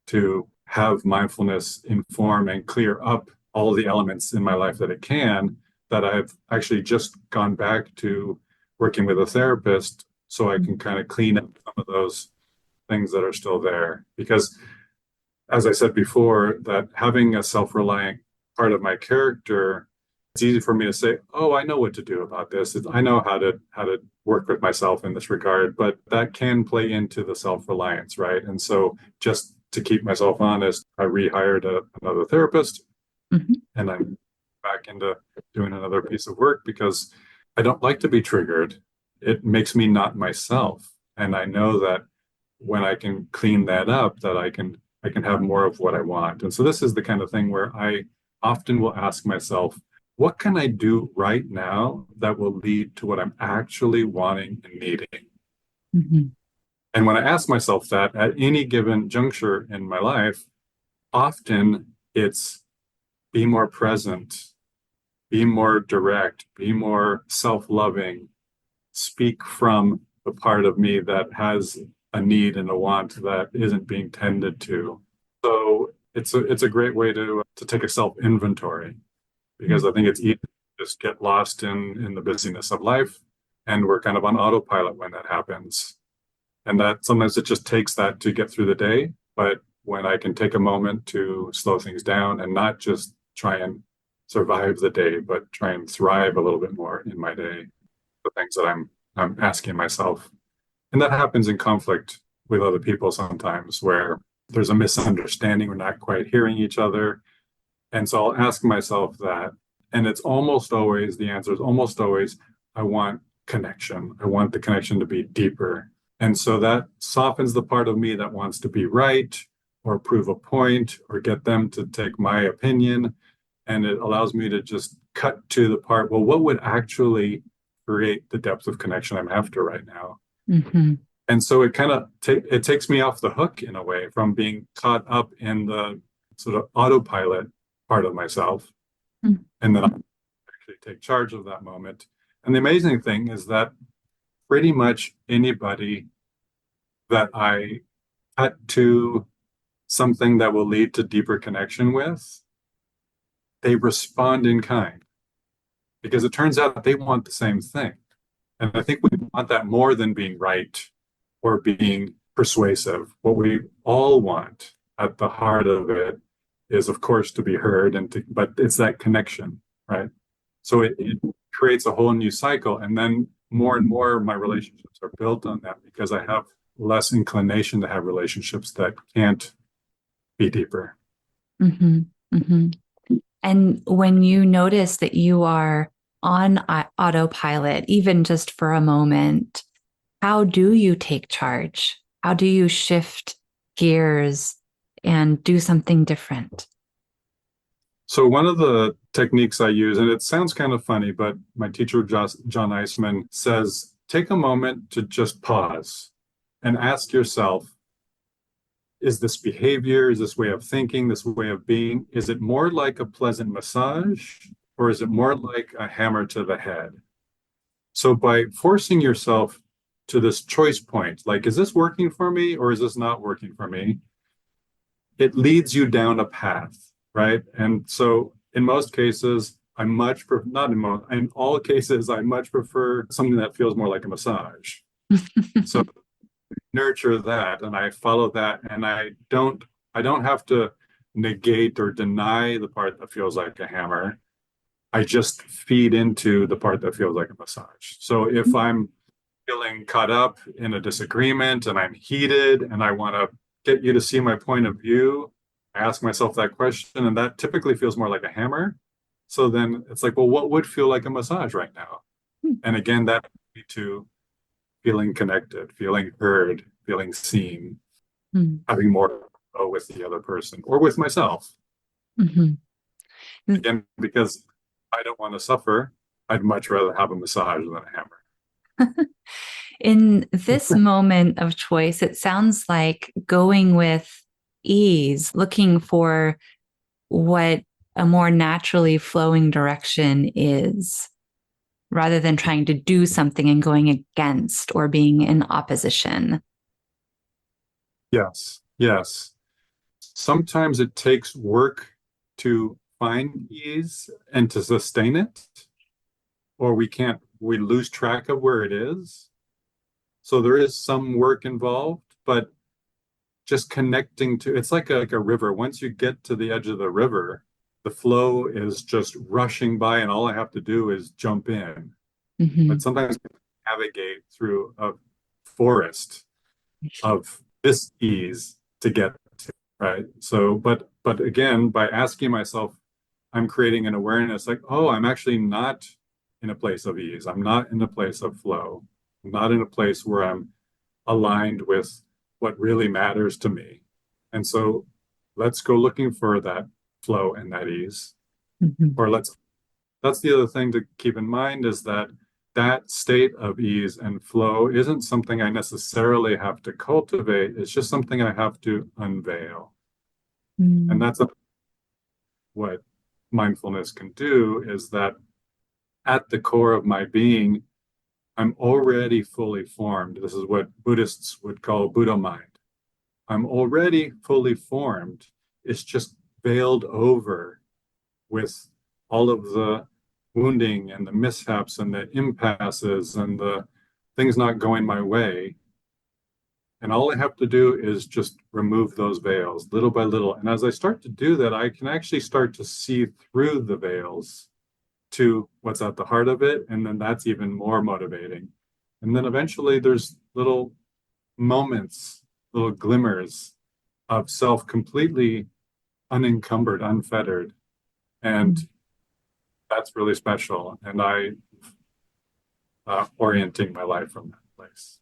to have mindfulness inform and clear up all the elements in my life that it can, that I've actually just gone back to working with a therapist so I can kind of clean up some of those things that are still there. Because as I said before, that having a self-reliant part of my character, it's easy for me to say, "Oh, I know what to do about this. I know how to work with myself in this regard." But that can play into the self-reliance, right? And so, just to keep myself honest, I rehired another therapist, Mhm. and I'm back into doing another piece of work because I don't like to be triggered. It makes me not myself, and I know that when I can clean that up, that I can have more of what I want. And so this is the kind of thing where I often will ask myself, what can I do right now that will lead to what I'm actually wanting and needing? Mhm. And when I ask myself that at any given juncture in my life, often it's be more present, be more direct, be more self-loving, speak from the part of me that has a need and a want that isn't being tended to. So it's a great way to take a self inventory because Mhm. I think it's easy to just get lost in the busyness of life, and we're kind of on autopilot when that happens. And that sometimes it just takes that to get through the day. But when I can take a moment to slow things down and not just try and survive the day, but try and thrive a little bit more in my day, the things that I'm asking myself. And that happens in conflict with other people sometimes where there's a misunderstanding, we're not quite hearing each other. And so I'll ask myself that. And it's almost always, the answer is almost always, I want connection. I want the connection to be deeper. And so that softens the part of me that wants to be right or prove a point or get them to take my opinion. And it allows me to just cut to the part, well, what would actually create the depth of connection I'm after right now? Mhm. And so it kind of it takes me off the hook in a way from being caught up in the sort of autopilot part of myself, Mhm. and then I actually take charge of that moment. And the amazing thing is that pretty much anybody that I cut to something that will lead to deeper connection with, they respond in kind because it turns out they want the same thing. And I think we want that more than being right or being persuasive. What we all want at the heart of it is, of course, to be heard, but it's that connection, right? So it creates a whole new cycle. And then more and more my relationships are built on that because I have less inclination to have relationships that can't be deeper. Mm-hmm. Mm-hmm. And when you notice that you are on autopilot, even just for a moment, how do you take charge? How do you shift gears and do something different? So one of the techniques I use, and it sounds kind of funny, but my teacher, John Eisman, says, take a moment to just pause and ask yourself, is this behavior, is this way of thinking, this way of being, is it more like a pleasant massage or is it more like a hammer to the head? So by forcing yourself to this choice point, like, is this working for me or is this not working for me? It leads you down a path, right? And so in most cases, I much prefer, not in most, in all cases, I much prefer something that feels more like a massage. So nurture that and I follow that and I don't have to negate or deny the part that feels like a hammer. I just feed into the part that feels like a massage. So if I'm feeling caught up in a disagreement and I'm heated and I want to get you to see my point of view, I ask myself that question, and that typically feels more like a hammer. So then it's like, well, what would feel like a massage right now? And again, that leads me to feeling connected, feeling heard, feeling seen, Mm-hmm. having more with the other person or with myself. Again, because I don't want to suffer, I'd much rather have a massage than a hammer. In this moment of choice, it sounds like going with ease, looking for what a more naturally flowing direction is, rather than trying to do something and going against or being in opposition. Yes, yes. Sometimes it takes work to find ease and to sustain it, or we lose track of where it is. So there is some work involved, but just connecting to it's like a river. Once you get to the edge of the river, the flow is just rushing by, and all I have to do is jump in. Mm-hmm. But sometimes we navigate through a forest of this ease to get to, right? So, but again, by asking myself, I'm creating an awareness like, oh, I'm actually not in a place of ease. I'm not in a place of flow. I'm not in a place where I'm aligned with what really matters to me. And so let's go looking for that flow and that ease. Mm-hmm. Or that's the other thing to keep in mind is that that state of ease and flow isn't something I necessarily have to cultivate. It's just something I have to unveil. And Mm-hmm. that's what mindfulness can do is that at the core of my being, I'm already fully formed. This is what Buddhists would call Buddha mind. I'm already fully formed. It's just veiled over with all of the wounding and the mishaps and the impasses and the things not going my way. And all I have to do is just remove those veils little by little. And as I start to do that, I can actually start to see through the veils to what's at the heart of it. And then that's even more motivating. And then eventually there's little moments, little glimmers of self completely unencumbered, unfettered. And that's really special. And I orienting my life from that place.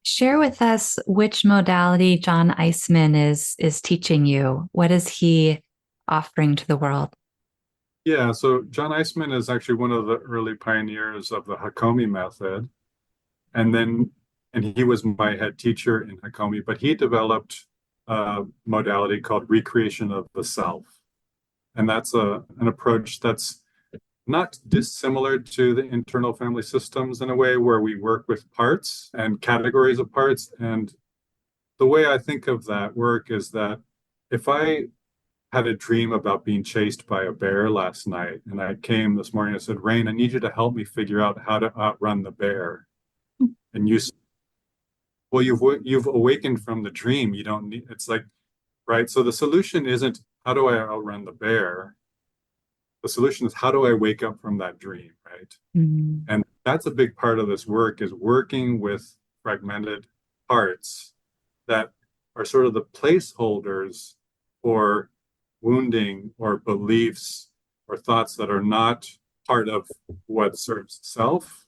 Share with us which modality John Eisman is teaching you. What is he offering to the world? Yeah, so John Eisman is actually one of the early pioneers of the Hakomi method. And he was my head teacher in Hakomi, but he developed a modality called recreation of the self. And that's an approach that's not dissimilar to the internal family systems in a way where we work with parts and categories of parts. And the way I think of that work is that if I had a dream about being chased by a bear last night, and I came this morning and said, Rain, I need you to help me figure out how to outrun the bear. And you said, well, you've awakened from the dream. You don't need it's like, right. So the solution isn't how do I outrun the bear? The solution is how do I wake up from that dream, right? Mm-hmm. And that's a big part of this work is working with fragmented parts that are sort of the placeholders for wounding or beliefs or thoughts that are not part of what serves self.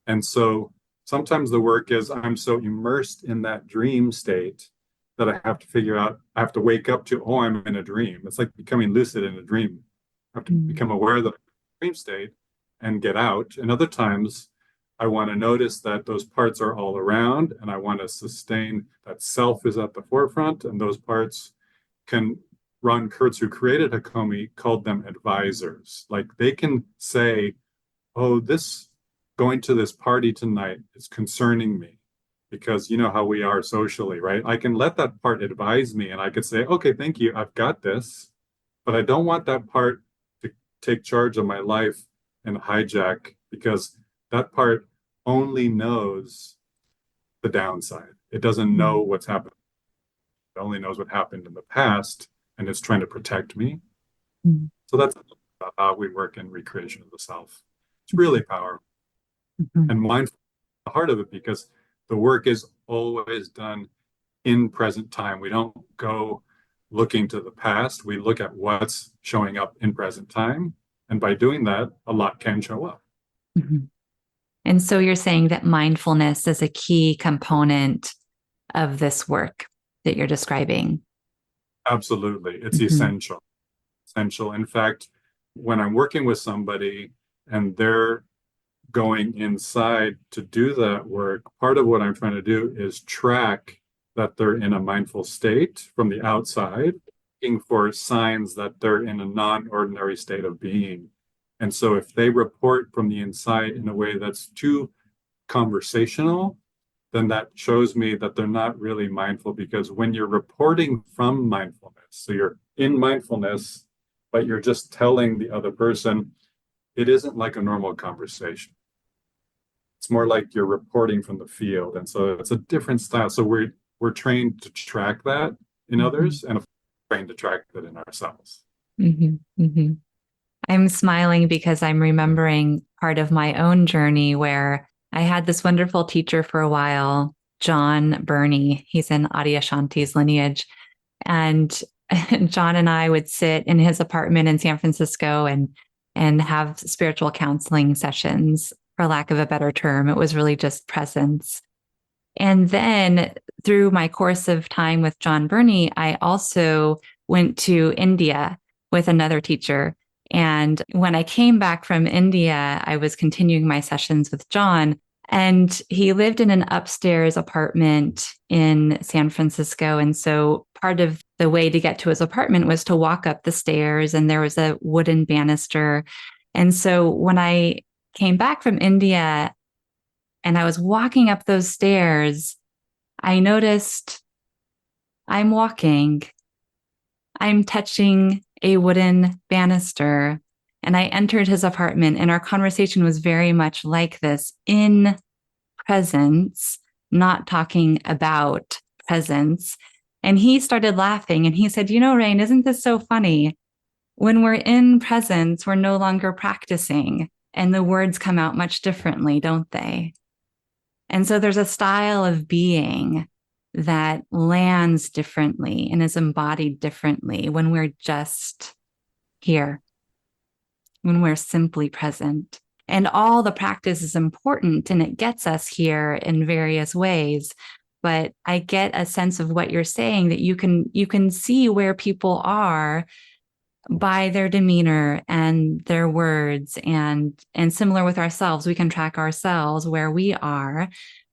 And so sometimes the work is I'm so immersed in that dream state that I have to figure out, I have to wake up to, oh, I'm in a dream. It's like becoming lucid in a dream. I have to become aware that I'm in a dream state and get out. And other times I want to notice that those parts are all around and I want to sustain that self is at the forefront. And those parts can, Ron Kurtz, who created Hakomi, called them advisors. Like they can say, oh, this going to this party tonight is concerning me because you know how we are socially, right? I can let that part advise me and I could say, okay, thank you, I've got this. But I don't want that part to take charge of my life and hijack because that part only knows the downside. It doesn't know what's happened. It only knows what happened in the past and it's trying to protect me. So that's how we work in recreation of the self. It's really powerful. And mindfulness is the heart of it because the work is always done in present time. We don't go looking to the past. We look at what's showing up in present time. And by doing that, a lot can show up. And so you're saying that mindfulness is a key component of this work that you're describing. Absolutely. It's essential. Essential. In fact, when I'm working with somebody and they're going inside to do that work, part of what I'm trying to do is track that they're in a mindful state from the outside, looking for signs that they're in a non-ordinary state of being. And so if they report from the inside in a way that's too conversational, then that shows me that they're not really mindful, because when you're reporting from mindfulness, so you're in mindfulness, but you're just telling the other person, it isn't like a normal conversation. It's more like you're reporting from the field. And so it's a different style. So we're trained to track that in others and trained to track that in ourselves. I'm smiling because I'm remembering part of my own journey where I had this wonderful teacher for a while, John Burney. He's in Adyashanti's lineage. And John and I would sit in his apartment in San Francisco and have spiritual counseling sessions, for lack of a better term. It was really just presence. And then through my course of time with John Burney, I also went to India with another teacher. And when I came back from India, I was continuing my sessions with John. And he lived in an upstairs apartment in San Francisco. And so part of the way to get to his apartment was to walk up the stairs, and there was a wooden banister. And so when I came back from India and I was walking up those stairs, I noticed I'm walking, I'm touching a wooden banister. And I entered his apartment, and our conversation was very much like this, in presence, not talking about presence. And he started laughing and he said, you know, Rain, isn't this so funny? When we're in presence, we're no longer practicing, and the words come out much differently, don't they? And so there's a style of being that lands differently and is embodied differently when we're just here, when we're simply present. And all the practice is important and it gets us here in various ways. But I get a sense of what you're saying, that you can see where people are by their demeanor and their words, and similar with ourselves, we can track ourselves where we are,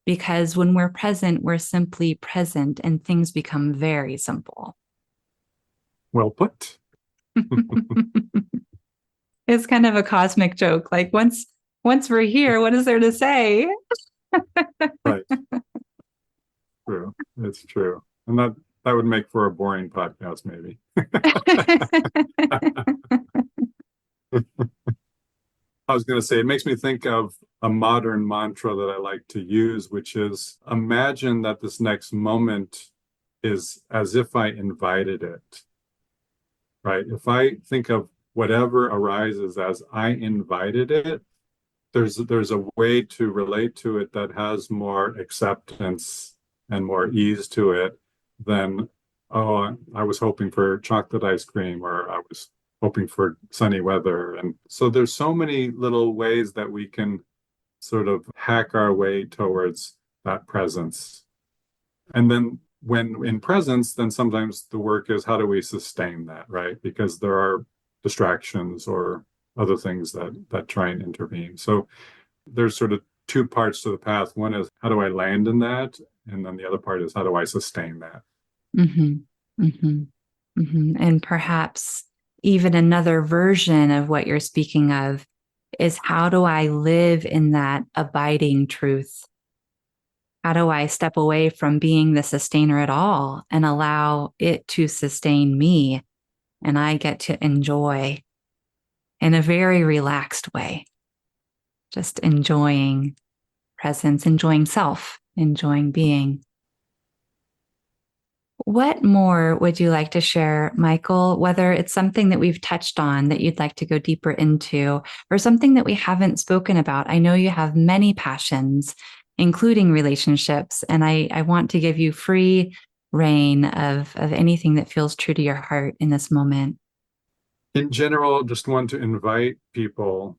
because when we're present, we're simply present and things become very simple. Well put. It's kind of a cosmic joke. Like once we're here, what is there to say? Right. True. It's true. And that would make for a boring podcast, maybe. I was going to say, it makes me think of a modern mantra that I like to use, which is imagine that this next moment is as if I invited it, right? If I think of whatever arises as I invited it, there's a way to relate to it that has more acceptance and more ease to it than, oh, I was hoping for chocolate ice cream, or I was hoping for sunny weather. And so there's so many little ways that we can sort of hack our way towards that presence. And then when in presence, then sometimes the work is how do we sustain that, right? Because there are distractions or other things that try and intervene. So there's sort of two parts to the path. One is how do I land in that? And then the other part is how do I sustain that? Mm-hmm. Mm-hmm. Mm-hmm. And perhaps even another version of what you're speaking of is how do I live in that abiding truth? How do I step away from being the sustainer at all and allow it to sustain me? And I get to enjoy in a very relaxed way, just enjoying presence, enjoying self, enjoying being. What more would you like to share, Michael? Whether it's something that we've touched on that you'd like to go deeper into, or something that we haven't spoken about. I know you have many passions, including relationships, and I want to give you free reign of anything that feels true to your heart in this moment. In general, just want to invite people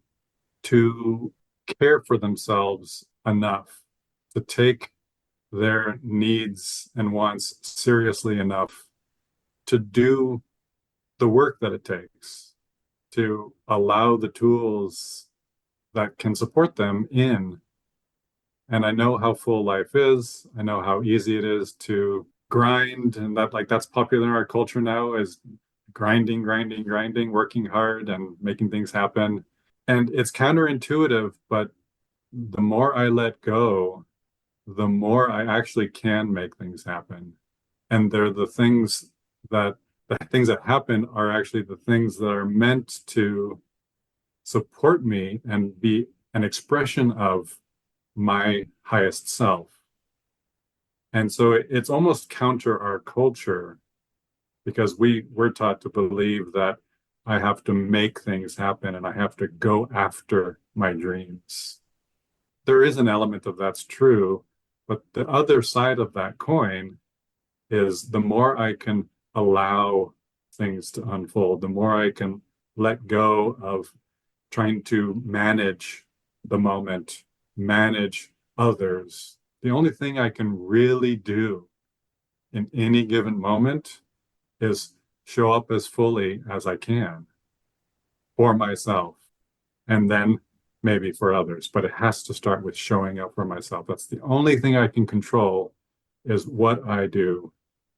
to care for themselves enough to take their needs and wants seriously enough to do the work that it takes to allow the tools that can support them in. And I know how full life is. I know how easy it is to grind, and that's popular in our culture now, is grinding, grinding, grinding, working hard and making things happen. And it's counterintuitive, but the more I let go, the more I actually can make things happen. And they're the things that happen are actually the things that are meant to support me and be an expression of my highest self. And so it's almost counter our culture because we're taught to believe that I have to make things happen and I have to go after my dreams. There is an element of that's true, but the other side of that coin is the more I can allow things to unfold, the more I can let go of trying to manage the moment, manage others. The only thing I can really do in any given moment is show up as fully as I can for myself and then maybe for others. But it has to start with showing up for myself. That's the only thing I can control is what I do,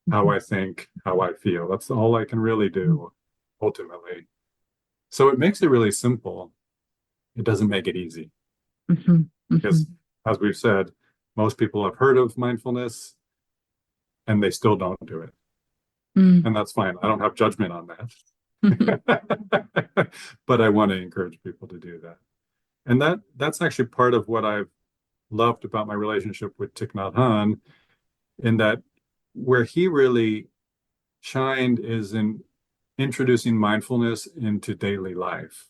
how I think, how I feel. That's all I can really do ultimately. So it makes it really simple. It doesn't make it easy. Mm-hmm. Because, as we've said, most people have heard of mindfulness and they still don't do it. Mm-hmm. And that's fine. I don't have judgment on that. But I want to encourage people to do that. And that's actually part of what I've loved about my relationship with Thich Nhat Hanh, in that where he really shined is in introducing mindfulness into daily life,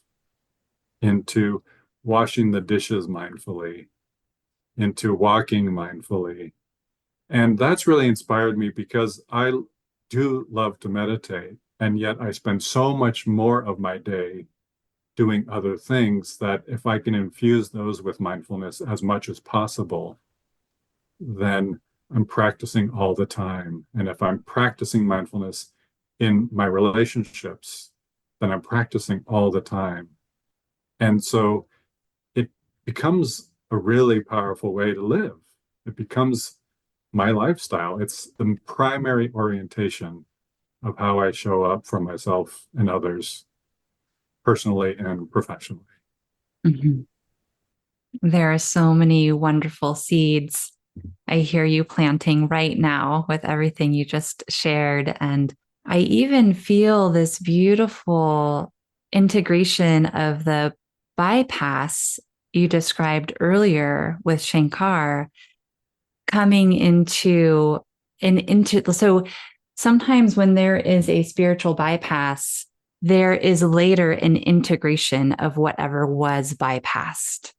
into washing the dishes mindfully, into walking mindfully. And that's really inspired me because I do love to meditate. And yet I spend so much more of my day doing other things that if I can infuse those with mindfulness as much as possible, then I'm practicing all the time. And if I'm practicing mindfulness in my relationships, then I'm practicing all the time. And so it becomes a really powerful way to live. It becomes my lifestyle. It's the primary orientation of how I show up for myself and others, personally and professionally. Mm-hmm. There are so many wonderful seeds I hear you planting right now with everything you just shared. And I even feel this beautiful integration of the bypass you described earlier with Shankar coming into so sometimes when there is a spiritual bypass, there is later an integration of whatever was bypassed.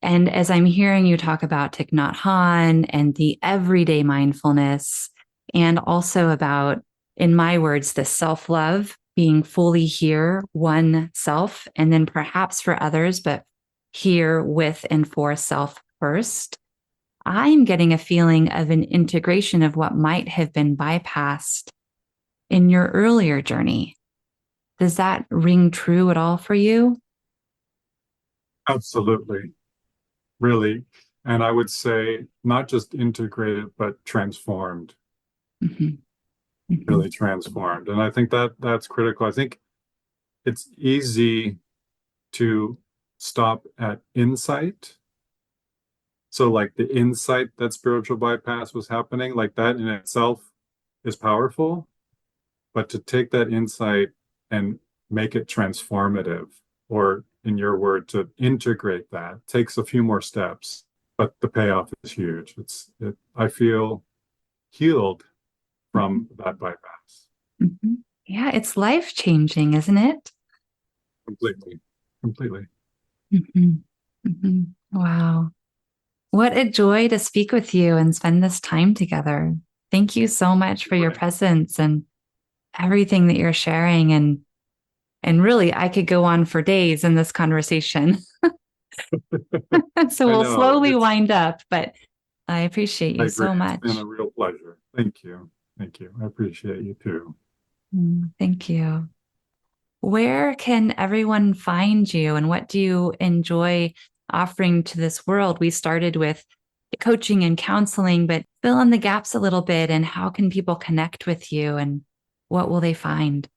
And as I'm hearing you talk about Thich Nhat Hanh and the everyday mindfulness, and also about, in my words, the self love, being fully here, one self, and then perhaps for others, but here with and for self first, I'm getting a feeling of an integration of what might have been bypassed in your earlier journey. Does that ring true at all for you? Absolutely, really. And I would say not just integrated, but transformed, Mm-hmm. Mm-hmm. really transformed. And I think that that's critical. I think it's easy to stop at insight. So, like the insight that spiritual bypass was happening, like that in itself is powerful. But to take that insight and make it transformative, or in your word, to integrate that, takes a few more steps, but the payoff is huge. I feel healed from that bypass Mm-hmm. Yeah, it's life changing, isn't it? completely, completely. Mm-hmm. Mm-hmm. Wow. What a joy to speak with you and spend this time together. Thank you so much for your Right. presence and everything that you're sharing. And really, I could go on for days in this conversation. So I we'll know slowly wind up, but I appreciate I you agree. so It's been much. a real pleasure. Thank you. Thank you. I appreciate you too. Thank you. Where can everyone find you and what do you enjoy offering to this world? We started with coaching and counseling, but fill in the gaps a little bit and how can people connect with you and what will they find?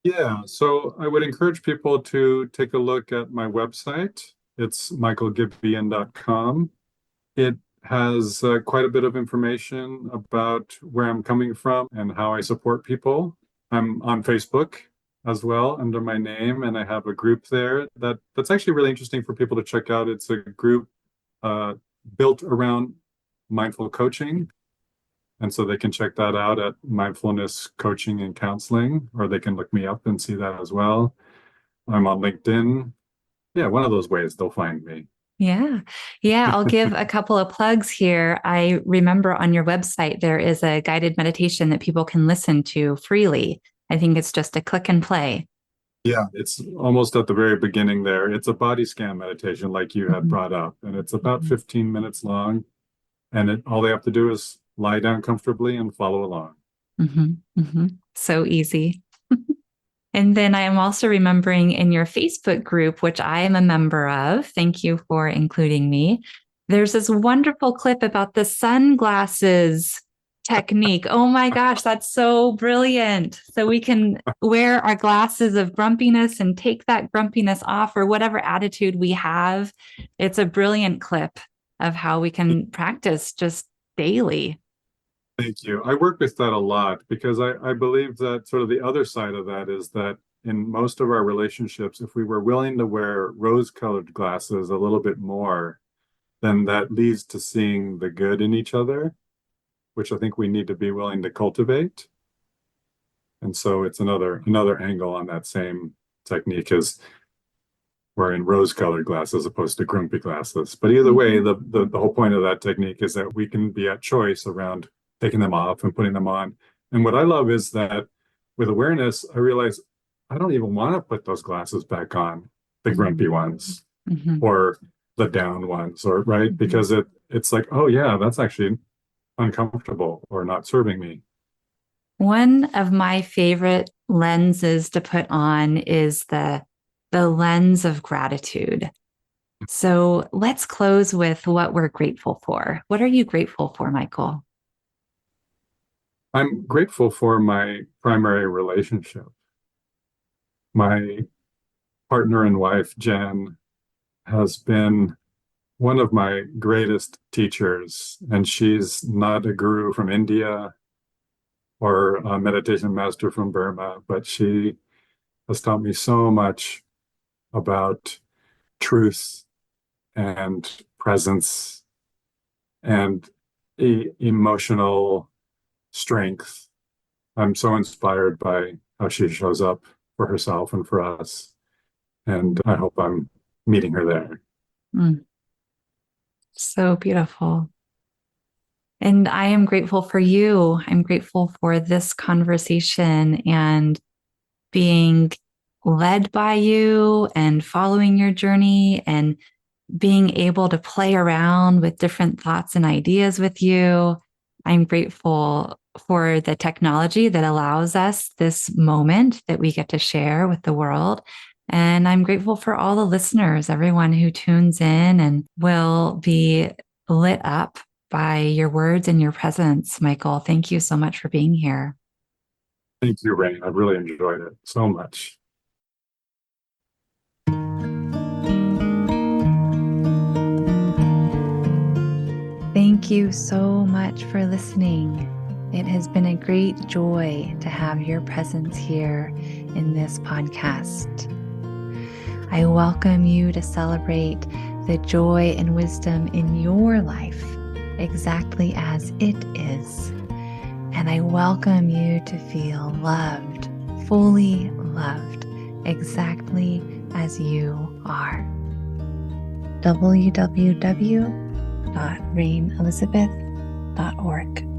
Yeah, so I would encourage people to take a look at my website. It's michaelgibian.com. It has quite a bit of information about where I'm coming from and how I support people. I'm on Facebook as well under my name, and I have a group there that's actually really interesting for people to check out. It's a group uh, built around mindful coaching. And so they can check that out at Mindfulness Coaching and Counseling, or they can look me up and see that as well. I'm on LinkedIn. Yeah, one of those ways they'll find me. Yeah. Yeah. I'll give a couple of plugs here. I remember on your website, there is a guided meditation that people can listen to freely. I think it's just a click and play. Yeah, it's almost at the very beginning there. It's a body scan meditation, like you had Mhm. brought up, and it's about Mhm. 15 minutes long. And all they have to do is lie down comfortably and follow along. Mhm. Mhm. So easy. And then I am also remembering in your Facebook group, which I am a member of, thank you for including me. There's this wonderful clip about the sunglasses technique. Oh my gosh, that's so brilliant. So we can wear our glasses of grumpiness and take that grumpiness off or whatever attitude we have. It's a brilliant clip of how we can practice just daily. Thank you. I work with that a lot because I believe that sort of the other side of that is that in most of our relationships, if we were willing to wear rose-colored glasses a little bit more, then that leads to seeing the good in each other, which I think we need to be willing to cultivate. And so it's another angle on that same technique is wearing rose-colored glasses as opposed to grumpy glasses. But either way, Mhm. the whole point of that technique is that we can be at choice around taking them off and putting them on. And what I love is that with awareness, I realize I don't even want to put those glasses back on, the grumpy Mhm. ones Mhm. or the down ones, or right, Mhm. because it's like, oh yeah, that's actually uncomfortable or not serving me. One of my favorite lenses to put on is the lens of gratitude. So let's close with what we're grateful for. What are you grateful for, Michael? I'm grateful for my primary relationship. My partner and wife, Jen, has been one of my greatest teachers, and she's not a guru from India or a meditation master from Burma, but she has taught me so much about truth and presence and emotional strength. I'm so inspired by how she shows up for herself and for us, and I hope I'm meeting her there. Mm, so beautiful. And I am grateful for you. I'm grateful for this conversation and being led by you and following your journey and being able to play around with different thoughts and ideas with you. I'm grateful for the technology that allows us this moment that we get to share with the world. And I'm grateful for all the listeners, everyone who tunes in and will be lit up by your words and your presence. Michael, thank you so much for being here. Thank you, Rain. I've really enjoyed it so much. Thank you so much for listening. It has been a great joy to have your presence here in this podcast. I welcome you to celebrate the joy and wisdom in your life exactly as it is. And I welcome you to feel loved, fully loved, exactly as you are. www.rainelizabeth.org